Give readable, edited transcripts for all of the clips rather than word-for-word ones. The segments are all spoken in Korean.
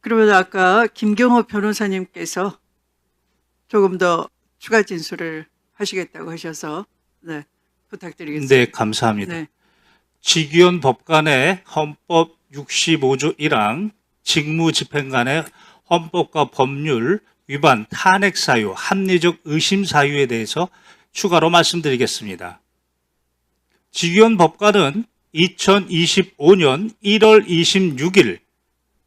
그러면 아까 김경호 변호사님께서 조금 더 추가 진술을 하시겠다고 하셔서 네, 부탁드리겠습니다. 네, 감사합니다. 네. 직위원 법관의 헌법 65조 1항 직무집행관의 헌법과 법률 위반 탄핵 사유, 합리적 의심 사유에 대해서 추가로 말씀드리겠습니다. 직위원 법관은 2025년 1월 26일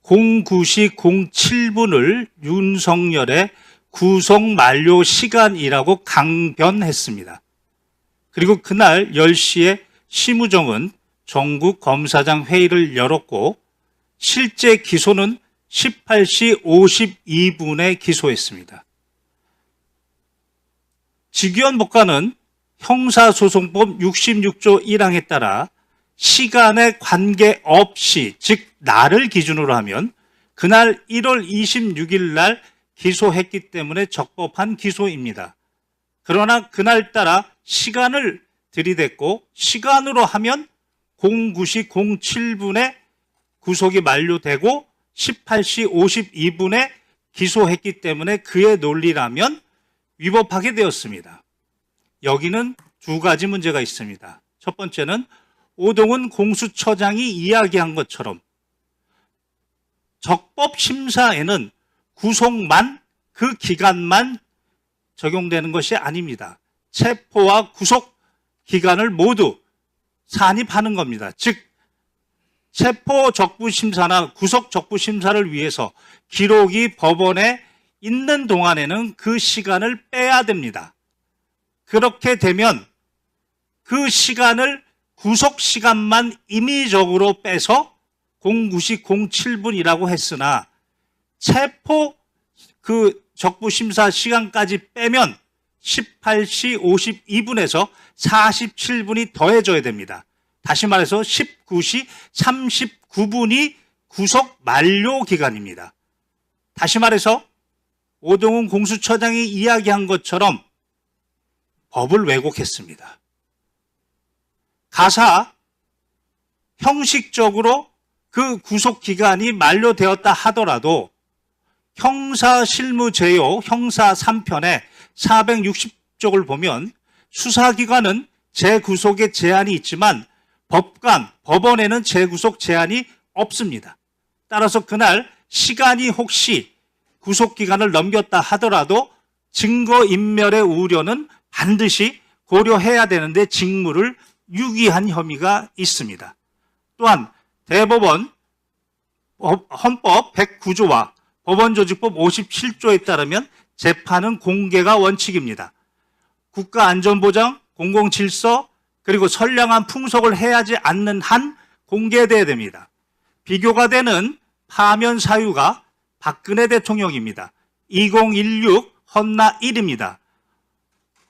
09시 07분을 윤석열의 구속 만료 시간이라고 강변했습니다. 그리고 그날 10시에 심우정은 전국 검사장 회의를 열었고 실제 기소는 18시 52분에 기소했습니다. 직위원 법관은 형사소송법 66조 1항에 따라 시간에 관계없이, 즉 날을 기준으로 하면 그날 1월 26일 날 기소했기 때문에 적법한 기소입니다. 그러나 그날따라 시간을 들이댔고 시간으로 하면 09시 07분에 구속이 만료되고 18시 52분에 기소했기 때문에 그의 논리라면 위법하게 되었습니다. 여기는 두 가지 문제가 있습니다. 첫 번째는 오동훈 공수처장이 이야기한 것처럼 적법심사에는 구속만, 그 기간만 적용되는 것이 아닙니다. 체포와 구속 기간을 모두 산입하는 겁니다. 즉 체포 적부심사나 구속 적부심사를 위해서 기록이 법원에 있는 동안에는 그 시간을 빼야 됩니다. 그렇게 되면 그 시간을 구속 시간만 임의적으로 빼서 09시 07분이라고 했으나 체포 그 적부심사 시간까지 빼면 18시 52분에서 47분이 더해져야 됩니다. 다시 말해서 19시 39분이 구속 만료 기간입니다. 다시 말해서 오동훈 공수처장이 이야기한 것처럼 법을 왜곡했습니다. 가사 형식적으로 그 구속 기간이 만료되었다 하더라도 형사실무제요 형사 3편의 460쪽을 보면 수사기관은 재구속에 제한이 있지만 법원에는 재구속 제한이 없습니다. 따라서 그날 시간이 혹시 구속기간을 넘겼다 하더라도 증거인멸의 우려는 반드시 고려해야 되는데 직무를 유기한 혐의가 있습니다. 또한 대법원 헌법 109조와 법원조직법 57조에 따르면 재판은 공개가 원칙입니다. 국가안전보장, 공공질서, 그리고 선량한 풍속을 해하지 않는 한 공개돼야 됩니다. 비교가 되는 파면 사유가 박근혜 대통령입니다. 2016 헌나 1입니다.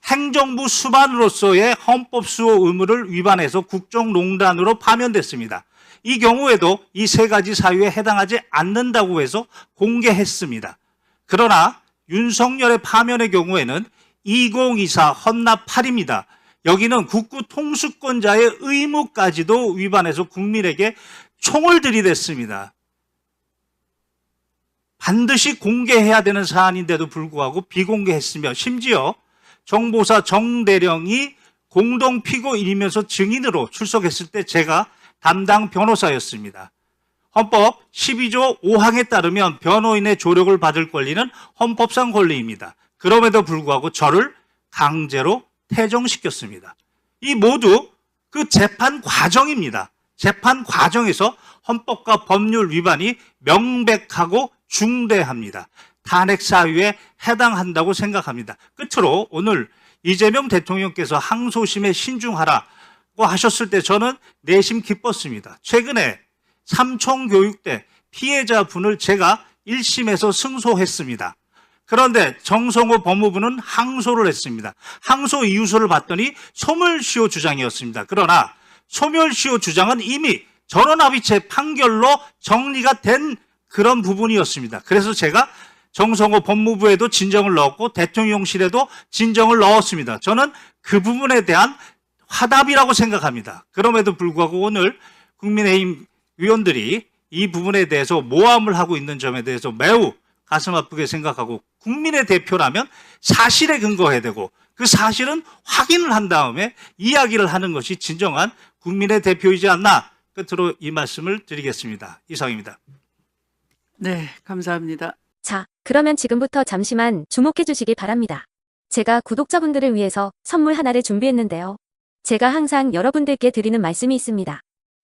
행정부 수반으로서의 헌법 수호 의무를 위반해서 국정농단으로 파면됐습니다. 이 경우에도 이 세 가지 사유에 해당하지 않는다고 해서 공개했습니다. 그러나 윤석열의 파면의 경우에는 2024 헌납 8입니다. 여기는 국구 통수권자의 의무까지도 위반해서 국민에게 총을 들이댔습니다. 반드시 공개해야 되는 사안인데도 불구하고 비공개했으며 심지어 정보사 정대령이 공동피고인이면서 증인으로 출석했을 때 제가 담당 변호사였습니다. 헌법 12조 5항에 따르면 변호인의 조력을 받을 권리는 헌법상 권리입니다. 그럼에도 불구하고 저를 강제로 퇴정시켰습니다. 이 모두 그 재판 과정입니다. 재판 과정에서 헌법과 법률 위반이 명백하고 중대합니다. 탄핵 사유에 해당한다고 생각합니다. 끝으로 오늘 이재명 대통령께서 항소심에 신중하라고 하셨을 때 저는 내심 기뻤습니다. 최근에 삼청교육대 피해자분을 제가 1심에서 승소했습니다. 그런데 정성호 법무부는 항소를 했습니다. 항소 이유서를 봤더니 소멸시효 주장이었습니다. 그러나 소멸시효 주장은 이미 전원합의체 판결로 정리가 된 그런 부분이었습니다. 그래서 제가 정성호 법무부에도 진정을 넣었고 대통령실에도 진정을 넣었습니다. 저는 그 부분에 대한 화답이라고 생각합니다. 그럼에도 불구하고 오늘 국민의힘 의원들이 이 부분에 대해서 모함을 하고 있는 점에 대해서 매우 가슴 아프게 생각하고, 국민의 대표라면 사실에 근거해야 되고 그 사실은 확인을 한 다음에 이야기를 하는 것이 진정한 국민의 대표이지 않나, 끝으로 이 말씀을 드리겠습니다. 이상입니다. 네, 감사합니다. 자, 그러면 지금부터 잠시만 주목해 주시기 바랍니다. 제가 구독자분들을 위해서 선물 하나를 준비했는데요. 제가 항상 여러분들께 드리는 말씀이 있습니다.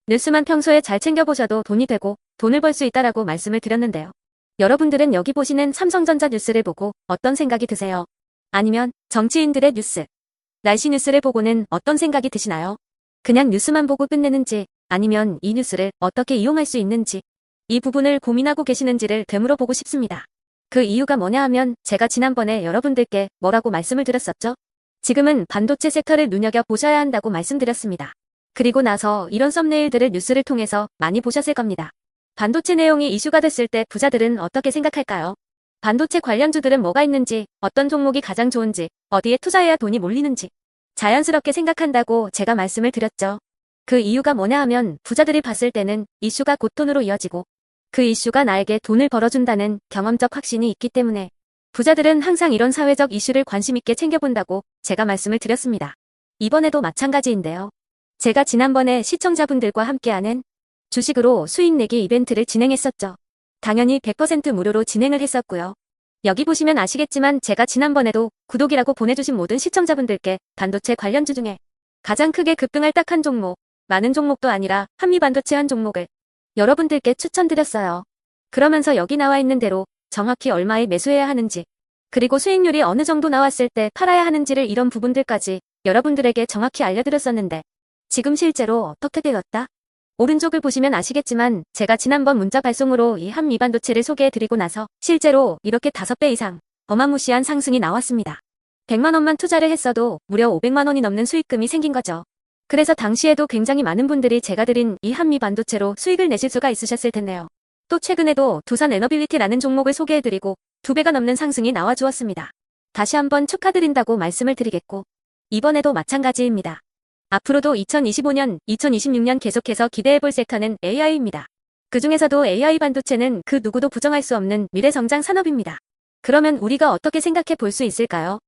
뉴스만 평소에 잘 챙겨보셔도 돈이 되고 돈을 벌 수 있다라고 말씀을 드렸는데요. 여러분들은 여기 보시는 삼성전자 뉴스를 보고 어떤 생각이 드세요? 아니면 정치인들의 뉴스, 날씨 뉴스를 보고는 어떤 생각이 드시나요? 그냥 뉴스만 보고 끝내는지, 아니면 이 뉴스를 어떻게 이용할 수 있는지, 이 부분을 고민하고 계시는지를 되물어 보고 싶습니다. 그 이유가 뭐냐 하면 제가 지난번에 여러분들께 뭐라고 말씀을 드렸었죠? 지금은 반도체 섹터를 눈여겨보셔야 한다고 말씀드렸습니다. 그리고 나서 이런 썸네일들을 뉴스를 통해서 많이 보셨을 겁니다. 반도체 내용이 이슈가 됐을 때 부자들은 어떻게 생각할까요? 반도체 관련주들은 뭐가 있는지, 어떤 종목이 가장 좋은지, 어디에 투자해야 돈이 몰리는지 자연스럽게 생각한다고 제가 말씀을 드렸죠. 그 이유가 뭐냐 하면 부자들이 봤을 때는 이슈가 곧 돈으로 이어지고 그 이슈가 나에게 돈을 벌어준다는 경험적 확신이 있기 때문에 부자들은 항상 이런 사회적 이슈를 관심 있게 챙겨본다고 제가 말씀을 드렸습니다. 이번에도 마찬가지인데요. 제가 지난번에 시청자분들과 함께하는 주식으로 수익 내기 이벤트를 진행했었죠. 당연히 100% 무료로 진행을 했었고요. 여기 보시면 아시겠지만 제가 지난번에도 구독이라고 보내주신 모든 시청자분들께 반도체 관련주 중에 가장 크게 급등할 딱 한 종목, 많은 종목도 아니라 한미반도체 한 종목을 여러분들께 추천드렸어요. 그러면서 여기 나와 있는 대로 정확히 얼마에 매수해야 하는지, 그리고 수익률이 어느 정도 나왔을 때 팔아야 하는지를, 이런 부분들까지 여러분들에게 정확히 알려드렸었는데 지금 실제로 어떻게 되었다? 오른쪽을 보시면 아시겠지만 제가 지난번 문자 발송으로 이 한미반도체를 소개해드리고 나서 실제로 이렇게 5배 이상 어마무시한 상승이 나왔습니다. 100만 원만 투자를 했어도 무려 500만 원이 넘는 수익금이 생긴 거죠. 그래서 당시에도 굉장히 많은 분들이 제가 드린 이 한미반도체로 수익을 내실 수가 있으셨을 텐데요. 또 최근에도 두산에너빌리티라는 종목을 소개해드리고 2배가 넘는 상승이 나와주었습니다. 다시 한번 축하드린다고 말씀을 드리겠고, 이번에도 마찬가지입니다. 앞으로도 2025년, 2026년 계속해서 기대해볼 섹터는 AI입니다. 그 중에서도 AI 반도체는 그 누구도 부정할 수 없는 미래성장 산업입니다. 그러면 우리가 어떻게 생각해 볼 수 있을까요?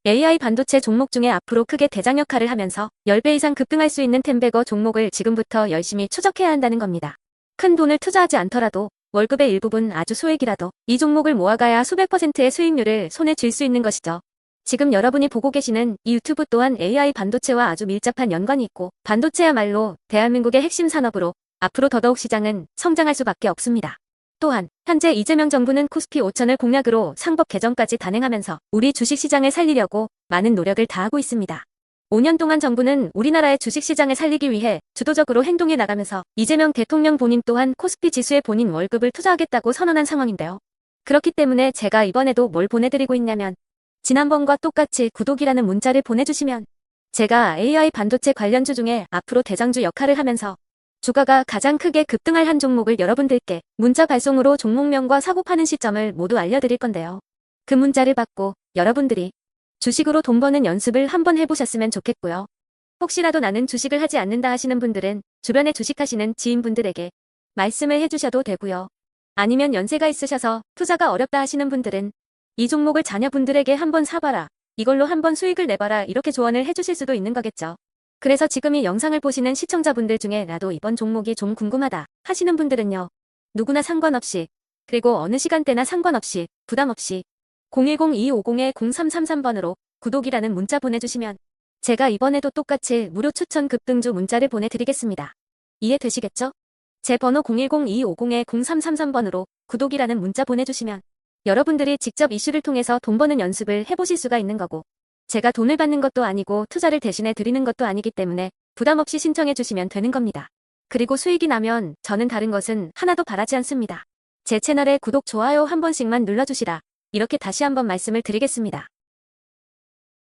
AI 반도체 종목 중에 앞으로 크게 대장 역할을 하면서 10배 이상 급등할 수 있는 템베거 종목을 지금부터 열심히 추적해야 한다는 겁니다. 큰 돈을 투자하지 않더라도 월급의 일부분, 아주 소액이라도 이 종목을 모아가야 수백 %의 수익률을 손에 쥘 수 있는 것이죠. 지금 여러분이 보고 계시는 이 유튜브 또한 AI 반도체와 아주 밀접한 연관이 있고, 반도체야말로 대한민국의 핵심 산업으로 앞으로 더더욱 시장은 성장할 수밖에 없습니다. 또한 현재 이재명 정부는 코스피 5천을 공약으로 상법 개정까지 단행하면서 우리 주식시장을 살리려고 많은 노력을 다하고 있습니다. 5년 동안 정부는 우리나라의 주식시장을 살리기 위해 주도적으로 행동해 나가면서 이재명 대통령 본인 또한 코스피 지수에 본인 월급을 투자하겠다고 선언한 상황인데요. 그렇기 때문에 제가 이번에도 뭘 보내드리고 있냐면, 지난번과 똑같이 구독이라는 문자를 보내주시면 제가 AI 반도체 관련주 중에 앞으로 대장주 역할을 하면서 주가가 가장 크게 급등할 한 종목을 여러분들께 문자 발송으로 종목명과 사고 파는 시점을 모두 알려드릴 건데요. 그 문자를 받고 여러분들이 주식으로 돈 버는 연습을 한번 해보셨으면 좋겠고요. 혹시라도 나는 주식을 하지 않는다 하시는 분들은 주변에 주식하시는 지인분들에게 말씀을 해주셔도 되고요. 아니면 연세가 있으셔서 투자가 어렵다 하시는 분들은 이 종목을 자녀분들에게 한번 사봐라, 이걸로 한번 수익을 내봐라, 이렇게 조언을 해주실 수도 있는 거겠죠. 그래서 지금 이 영상을 보시는 시청자분들 중에 나도 이번 종목이 좀 궁금하다 하시는 분들은요, 누구나 상관없이, 그리고 어느 시간대나 상관없이 부담 없이 010-2250-0333번으로 구독이라는 문자 보내주시면 제가 이번에도 똑같이 무료 추천 급등주 문자를 보내드리겠습니다. 이해되시겠죠? 제 번호 010-2250-0333번으로 구독이라는 문자 보내주시면 여러분들이 직접 이슈를 통해서 돈 버는 연습을 해보실 수가 있는 거고, 제가 돈을 받는 것도 아니고 투자를 대신해 드리는 것도 아니기 때문에 부담 없이 신청해 주시면 되는 겁니다. 그리고 수익이 나면 저는 다른 것은 하나도 바라지 않습니다. 제 채널에 구독, 좋아요 한 번씩만 눌러주시라, 이렇게 다시 한번 말씀을 드리겠습니다.